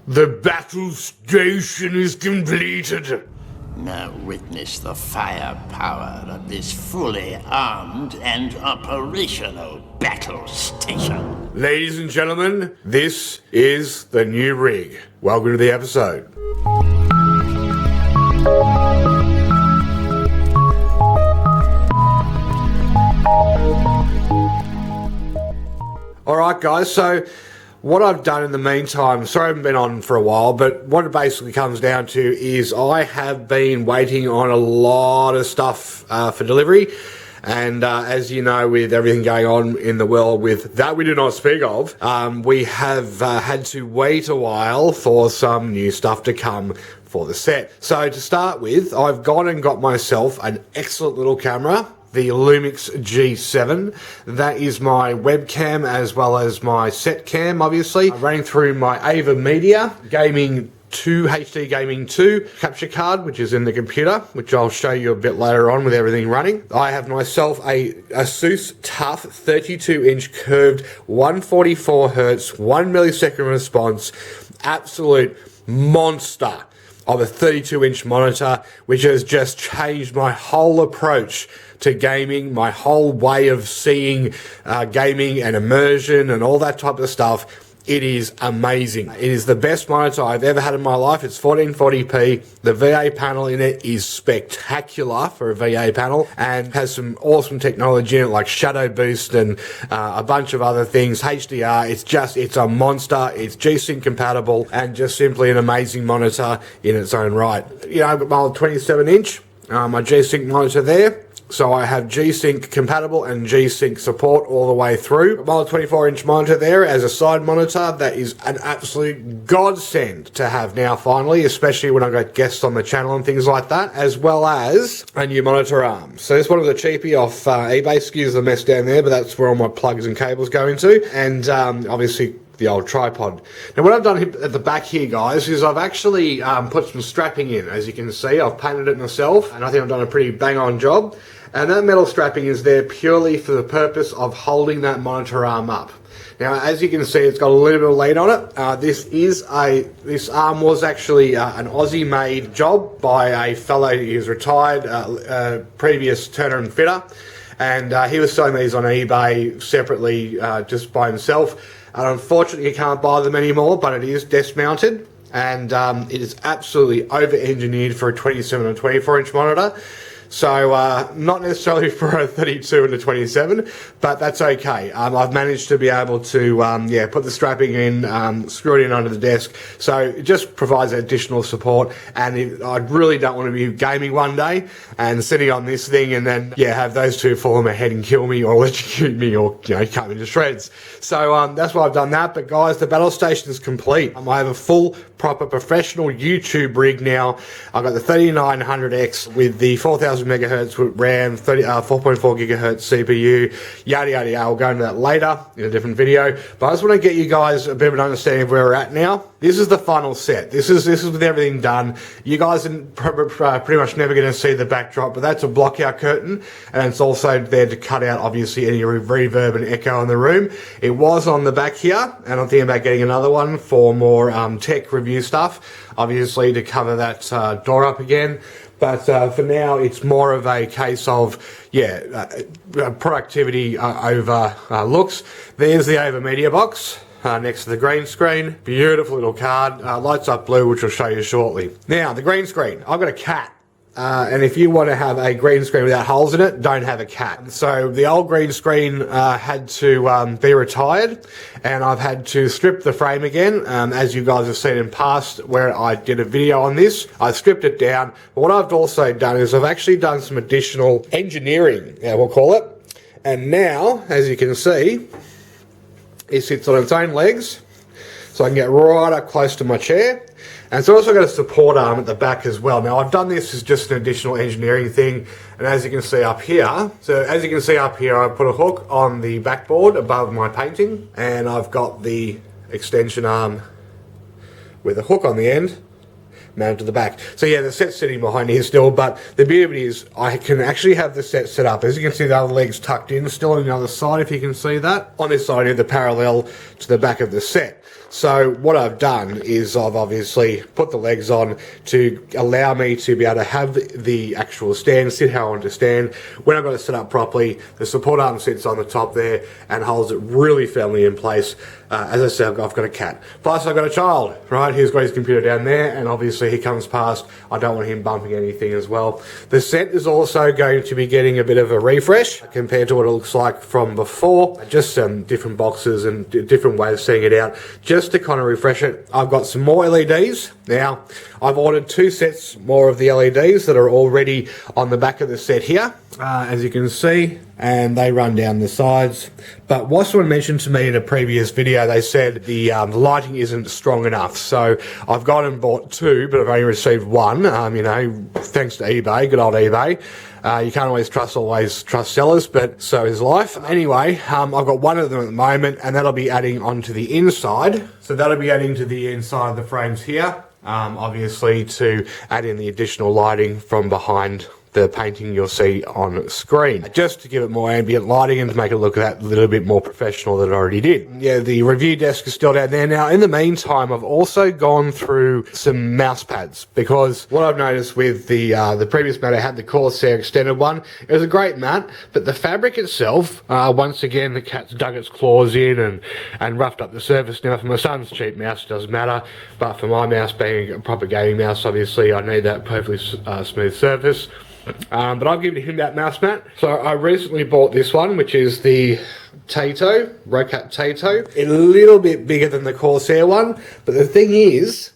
The battle station is completed. Now witness the firepower of this fully armed and operational battle station. Ladies and gentlemen, this is the new rig. Welcome to the episode. Alright guys, so what I've done in the meantime, sorry I haven't been on for a while, but what it basically comes down to is I have been waiting on a lot of stuff for delivery. And as you know, with everything going on in the world with that we do not speak of, we have had to wait a while for some new stuff to come for the set. So to start with, I've gone and got myself an excellent little camera, the Lumix G7. That is my webcam as well as my set cam, obviously. I'm running through my Ava Media Gaming 2 HD Gaming 2 capture card, which is in the computer, which I'll show you a bit later on with everything running. I have myself a Asus TUF 32-inch curved 144 Hz, 1 millisecond response, absolute monster of a 32-inch monitor, which has just changed my whole approach to gaming, my whole way of seeing gaming and immersion and all that type of stuff. It is amazing. It is the best monitor I've ever had in my life. It's 1440p. The VA panel in it is spectacular for a VA panel and has some awesome technology in it like shadow boost and a bunch of other things. HDR, it's a monster. It's G-Sync compatible and just simply an amazing monitor in its own right. You know, I've got my 27-inch, my G-Sync monitor there. So I have G-Sync compatible and G-Sync support all the way through. My 24-inch monitor there as a side monitor. That is an absolute godsend to have now finally, especially when I got guests on the channel and things like that, as well as a new monitor arm. So this one was a cheapie off eBay. Excuse the mess down there, but that's where all my plugs and cables go into. And obviously the old tripod. Now what I've done at the back here, guys, is I've actually put some strapping in. As you can see, I've painted it myself and I think I've done a pretty bang-on job. And that metal strapping is there purely for the purpose of holding that monitor arm up. Now, as you can see, it's got a little bit of lead on it. This arm was actually an Aussie-made job by a fellow who's retired, previous turner and fitter, and he was selling these on eBay separately, just by himself. And unfortunately, you can't buy them anymore, but it is desk-mounted, and it is absolutely over-engineered for a 27 and 24-inch monitor. So, not necessarily for a 32 and a 27, but that's okay. I've managed to be able to, put the strapping in, screw it in under the desk. So it just provides additional support. And I really don't want to be gaming one day and sitting on this thing and then, have those two fall on my head and kill me or electrocute me or, cut me to shreds. So, that's why I've done that. But guys, the battle station is complete. I have a full, proper professional YouTube rig now. I've got the 3900X with the 4000 megahertz RAM, 4.4 gigahertz CPU, yada yada yada. I'll go into that later in a different video. But I just want to get you guys a bit of an understanding of where we're at now. This is the final set. This is with everything done. You guys are pretty much never going to see the backdrop, but that's a blockout curtain, and it's also there to cut out obviously any reverb and echo in the room. It was on the back here, and I'm thinking about getting another one for more tech review stuff, obviously to cover that door up again. But for now, it's more of a case of, productivity over looks. There's the Ava Media box next to the green screen. Beautiful little card. Lights up blue, which I'll show you shortly. Now, the green screen. I've got a cat. And if you want to have a green screen without holes in it, don't have a cat. So the old green screen had to be retired, and I've had to strip the frame again. As you guys have seen in past where I did a video on this, I stripped it down. But what I've also done is I've actually done some additional engineering, we'll call it. And now, as you can see, it sits on its own legs, so I can get right up close to my chair. And it's also got a support arm at the back as well. Now I've done this as just an additional engineering thing, and as you can see up here, I put a hook on the backboard above my painting, and I've got the extension arm with a hook on the end, mounted to the back. So yeah, the set's sitting behind here still, but the beauty of it is I can actually have the set set up. As you can see, the other leg's tucked in, still on the other side, if you can see that. On this side here, the parallel to the back of the set. So what I've done is I've obviously put the legs on to allow me to be able to have the actual stand, sit how I want to stand. When I've got it set up properly, the support arm sits on the top there and holds it really firmly in place. As I said, I've got a cat. Plus I've got a child, right? He's got his computer down there, and obviously he comes past. I don't want him bumping anything as well. The set is also going to be getting a bit of a refresh compared to what it looks like from before. Just some different boxes and different ways of seeing it out, just to kind of refresh it. I've got some more LEDs. Now, I've ordered 2 sets more of the LEDs that are already on the back of the set here, as you can see, and they run down the sides. But what someone mentioned to me in a previous video, they said the lighting isn't strong enough. So I've gone and bought 2, but I've only received 1, you know, thanks to eBay, good old eBay. You can't always trust sellers, but so is life. Anyway, I've got 1 of them at the moment, and that'll be adding onto the inside. So that'll be adding to the inside of the frames here, obviously to add in the additional lighting from behind the painting you'll see on screen, just to give it more ambient lighting and to make it look that little bit more professional than it already did. Yeah, the review desk is still down there. Now, in the meantime, I've also gone through some mouse pads, because what I've noticed with the previous mat, I had the Corsair extended one. It was a great mat, but the fabric itself, once again, the cat's dug its claws in and roughed up the surface. Now, for my son's cheap mouse, it doesn't matter, but for my mouse, being a proper gaming mouse, obviously I need that perfectly smooth surface. But I've given him that mouse mat. So I recently bought this one, which is the Tato, Rocat Tato. It's a little bit bigger than the Corsair one, but the thing is,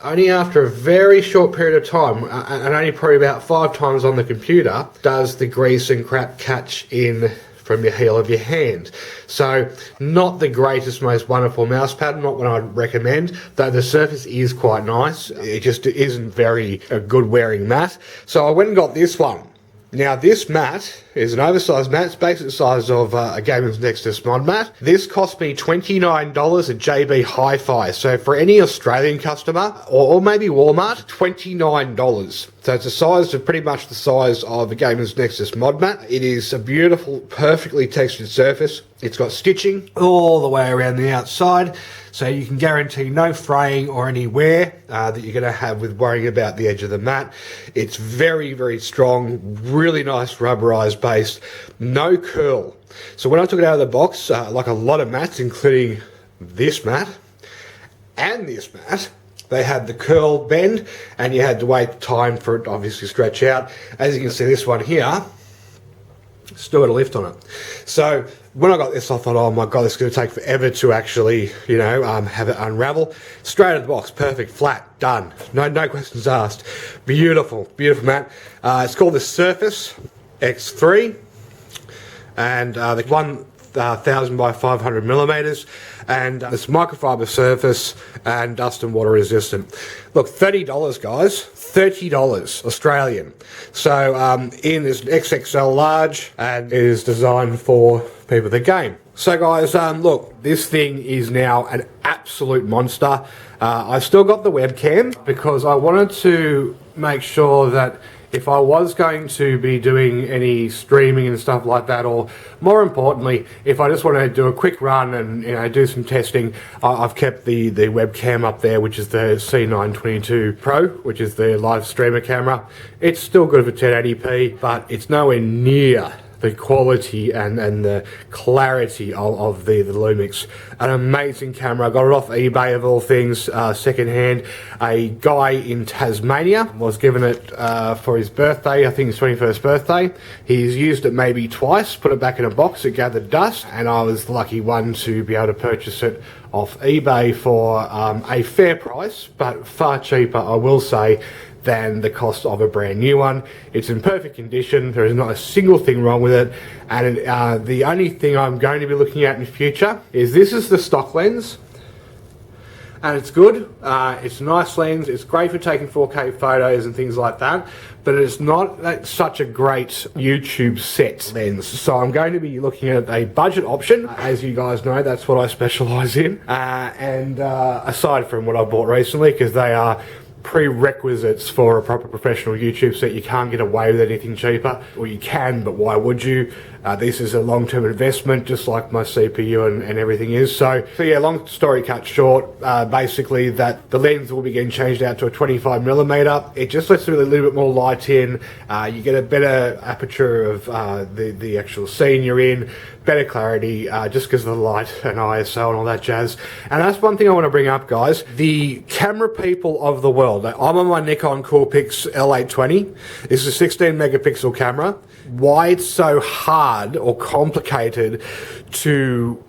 only after a very short period of time, and only probably about 5 times on the computer, does the grease and crap catch in from the heel of your hand. So not the greatest, most wonderful mouse pad, not what I'd recommend, though the surface is quite nice. It just isn't a good wearing mat. So I went and got this one. Now this mat is an oversized mat. It's basically the size of a Gamer's Nexus mod mat. This cost me $29 at JB Hi-Fi. So for any Australian customer, or maybe Walmart, $29. So it's a size of pretty much the size of a Gamer's Nexus mod mat. It is a beautiful, perfectly textured surface. It's got stitching all the way around the outside, so you can guarantee no fraying or any wear that you're going to have with worrying about the edge of the mat. It's very, very strong, really nice rubberized base, no curl. So when I took it out of the box, like a lot of mats, including this mat and this mat, they had the curl bend, and you had to wait time for it to obviously stretch out. As you can see, this one here still got a lift on it. So when I got this, I thought, oh my god, this is going to take forever to actually, you know, have it unravel. Straight out of the box, perfect, flat, done. No questions asked. Beautiful, beautiful mat. It's called the Surface X3, and the 1000 by 500 millimeters, and it's microfiber surface and dust and water resistant. Look, $30 guys, $30 Australian. So in this XXL large, and it is designed for people that game. So guys, look, this thing is now an absolute monster. I've still got the webcam because I wanted to make sure that if I was going to be doing any streaming and stuff like that, or more importantly, if I just want to do a quick run and, you know, do some testing, I've kept the webcam up there, which is the C922 Pro, which is the live streamer camera. It's still good for 1080p, but it's nowhere near the quality and the clarity of the Lumix. An amazing camera. I got it off eBay of all things, secondhand. A guy in Tasmania was given it for his birthday, I think his 21st birthday. He's used it maybe twice, put it back in a box, it gathered dust, and I was the lucky one to be able to purchase it off eBay for a fair price, but far cheaper, I will say, than the cost of a brand new one. It's in perfect condition. There is not a single thing wrong with it, and the only thing I'm going to be looking at in the future is this is the stock lens, and it's good. It's a nice lens. It's great for taking 4K photos and things like that, but it's not such a great YouTube set lens. So I'm going to be looking at a budget option. As you guys know, that's what I specialize in, and aside from what I bought recently, because they are prerequisites for a proper professional YouTube set. You can't get away with anything cheaper, or you can, but why would you? This is a long-term investment, just like my CPU and everything is. So yeah, long story cut short, basically that the lens will be getting changed out to a 25mm. It just lets a little bit more light in. You get a better aperture of the actual scene you're in, better clarity, just because of the light and ISO and all that jazz. And that's one thing I want to bring up, guys. The camera people of the world. I'm on my Nikon Coolpix L820. This is a 16 megapixel camera. Why it's so hard or complicated to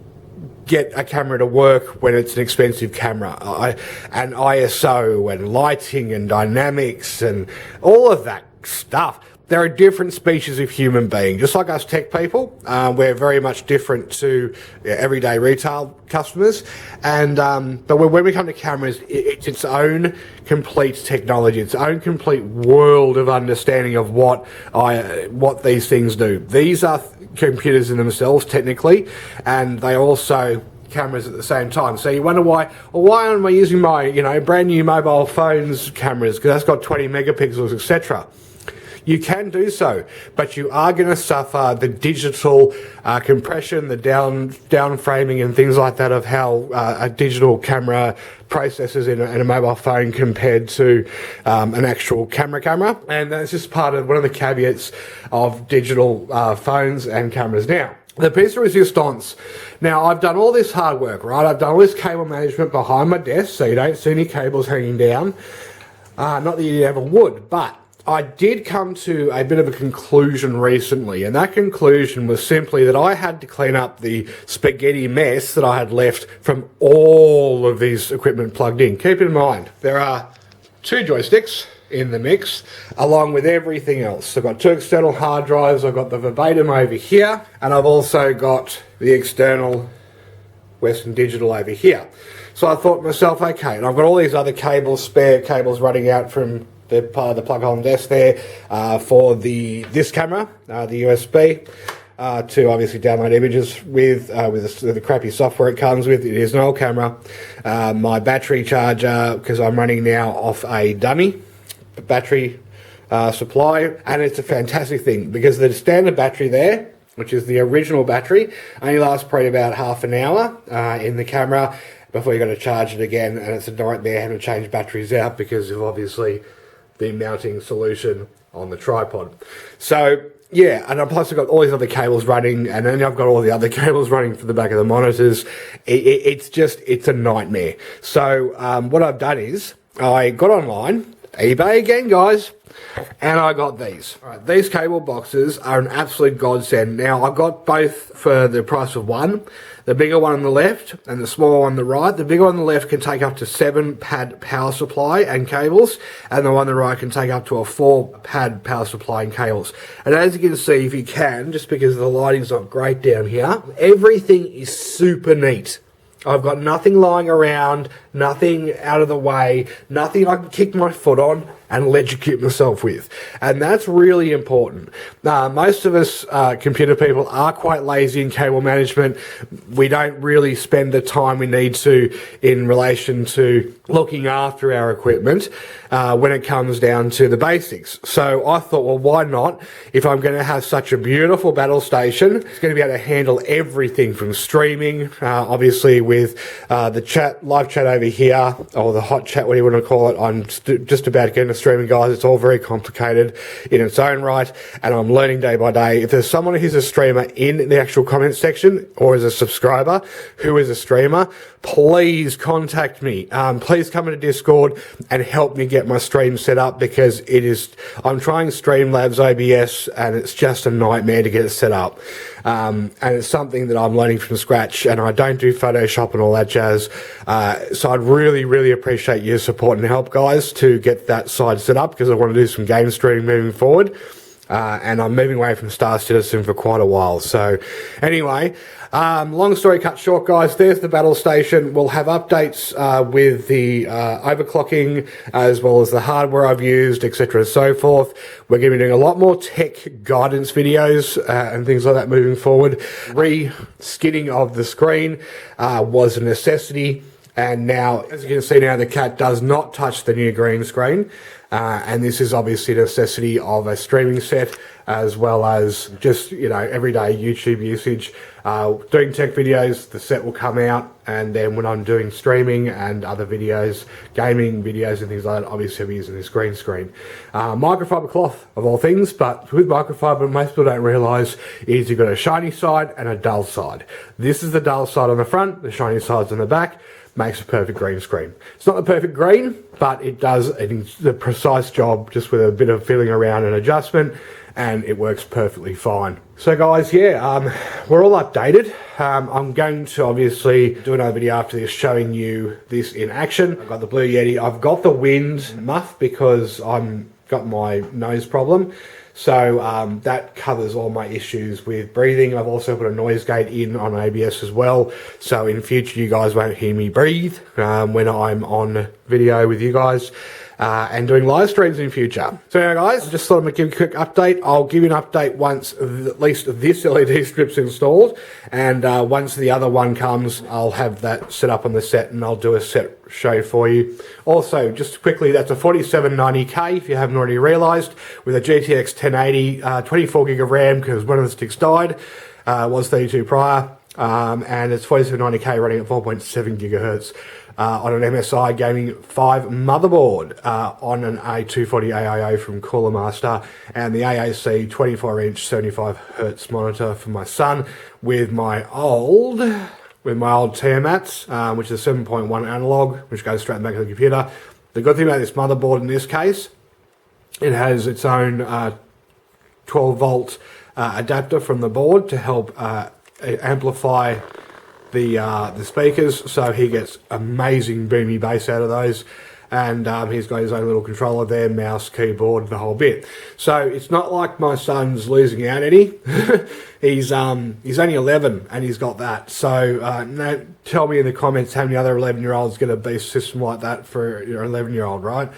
get a camera to work when it's an expensive camera, and ISO and lighting and dynamics and all of that stuff. They're a different species of human being, just like us tech people. We're very much different to everyday retail customers, and but when we come to cameras, it's its own complete technology, its own complete world of understanding of what these things do. These are computers in themselves, technically, and they also cameras at the same time. So you wonder why am I using my brand new mobile phone's cameras, because that's got 20 megapixels, etc. You can do so, but you are going to suffer the digital compression, the down framing and things like that of how a digital camera processes in a mobile phone compared to an actual camera. And that's just part of one of the caveats of digital phones and cameras now. The piece de resistance. Now, I've done all this hard work, right? I've done all this cable management behind my desk, so you don't see any cables hanging down. Not that you ever would, but I did come to a bit of a conclusion recently, and that conclusion was simply that I had to clean up the spaghetti mess that I had left from all of these equipment plugged in. Keep in mind, there are 2 joysticks in the mix, along with everything else. I've got 2 external hard drives, I've got the Verbatim over here, and I've also got the external Western Digital over here. So I thought to myself, okay, and I've got all these other cables, spare cables running out from the part of the plug hole desk there for this camera, the USB, to obviously download images with the crappy software it comes with. It is an old camera. My battery charger, because I'm running now off a dummy battery supply, and it's a fantastic thing because the standard battery there, which is the original battery, only lasts probably about half an hour in the camera before you got to charge it again, and it's a nightmare having to change batteries out because of obviously the mounting solution on the tripod. So yeah, and plus I've got all these other cables running, and then I've got all the other cables running for the back of the monitors. It's a nightmare. So what I've done is I got online, eBay again, guys, and I got these. All right, these cable boxes are an absolute godsend. Now, I got both for the price of one. The bigger one on the left and the smaller one on the right. The bigger one on the left can take up to 7 pad power supply and cables, and the one on the right can take up to a 4 pad power supply and cables. And as you can see, if you can, just because the lighting's not great down here, everything is super neat. I've got nothing lying around, nothing out of the way, nothing I can kick my foot on and electrocute myself with. And that's really important. Most of us computer people are quite lazy in cable management. We don't really spend the time we need to in relation to looking after our equipment when it comes down to the basics. So I thought, well, why not? If I'm going to have such a beautiful battle station, it's going to be able to handle everything from streaming, obviously with the live chat over here, or the hot chat, what do you want to call it. I'm just about getting a streaming, guys. It's all very complicated in its own right, and I'm learning day by day. If there's someone who's a streamer in the actual comment section, or is a subscriber who is a streamer, please contact me. Please come into Discord and help me get my stream set up, because I'm trying Streamlabs OBS and it's just a nightmare to get it set up. And it's something that I'm learning from scratch, and I don't do Photoshop and all that jazz. So I'd really, really appreciate your support and help, guys, to get that side set up, because I want to do some game streaming moving forward. And I'm moving away from Star Citizen for quite a while. So anyway, long story cut short, guys, there's the battle station. We'll have updates with the overclocking, as well as the hardware I've used, etc. and so forth. We're going to be doing a lot more tech guidance videos and things like that moving forward. Re-skinning of the screen was a necessity. And now, as you can see now, the cat does not touch the new green screen. And this is obviously a necessity of a streaming set, as well as just, you know, everyday YouTube usage. Doing tech videos, the set will come out, and then when I'm doing streaming and other videos, gaming videos and things like that, obviously I'm using this green screen. Microfiber cloth, of all things, but with microfiber, most people don't realise is you've got a shiny side and a dull side. This is the dull side on the front, the shiny side's on the back. Makes a perfect green screen. It's not the perfect green, but it does the precise job just with a bit of fiddling around and adjustment, and it works perfectly fine. So guys, yeah, we're all updated. I'm going to obviously do another video after this showing you this in action. I've got the Blue Yeti. I've got the wind muff because I've got my nose problem. So that covers all my issues with breathing. I've also put a noise gate in on ABS as well. So in future, you guys won't hear me breathe when I'm on video with you guys. And doing live streams in future. So now guys, I just thought I'd give you a quick update. I'll give you an update once at least this LED strip's installed, and once the other one comes, I'll have that set up on the set and I'll do a set show for you. Also, just quickly, that's a 4790K if you haven't already realised, with a GTX 1080, 24 gig of RAM because one of the sticks died, was 32 prior, and it's 4790K running at 4.7 gigahertz. On an MSI Gaming 5 motherboard, on an A240 AIO from Cooler Master, and the AAC 24-inch 75Hz monitor for my son with my old Tiamats, which is a 7.1 analog, which goes straight back to the computer. The good thing about this motherboard in this case, it has its own 12-volt adapter from the board to help amplify the speakers, so he gets amazing boomy bass out of those, and he's got his own little controller there, mouse, keyboard, the whole bit. So it's not like my son's losing out any. He's only 11 and he's got that. So no, tell me in the comments how many other 11-year-olds get a beast system like that for your 11-year-old, right?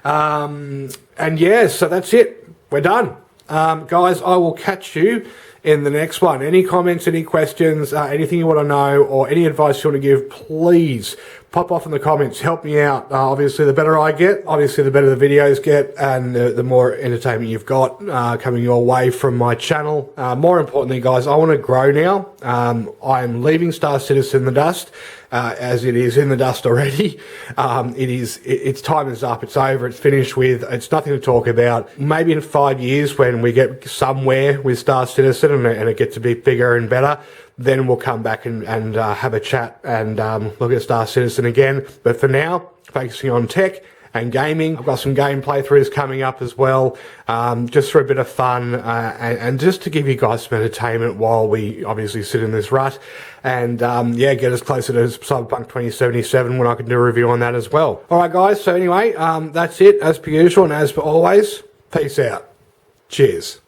And yeah, so that's it. We're done. Guys, I will catch you in the next one. Any comments, any questions, anything you want to know, or any advice you want to give, please pop off in the comments. Help me out. Obviously, the better I get, obviously, the better the videos get, and the more entertainment you've got coming your way from my channel. More importantly, guys, I want to grow now. I'm leaving Star Citizen in the dust, as it is in the dust already. Its time is up. It's over. It's finished with. It's nothing to talk about. Maybe in 5 years, when we get somewhere with Star Citizen and it gets a bit bigger and better, then we'll come back and have a chat and look at Star Citizen again. But for now, focusing on tech and gaming. I've got some game playthroughs coming up as well, just for a bit of fun and just to give you guys some entertainment while we obviously sit in this rut. And yeah, get us closer to Cyberpunk 2077 when I can do a review on that as well. All right, guys. So anyway, that's it as per usual, and as per always, peace out. Cheers.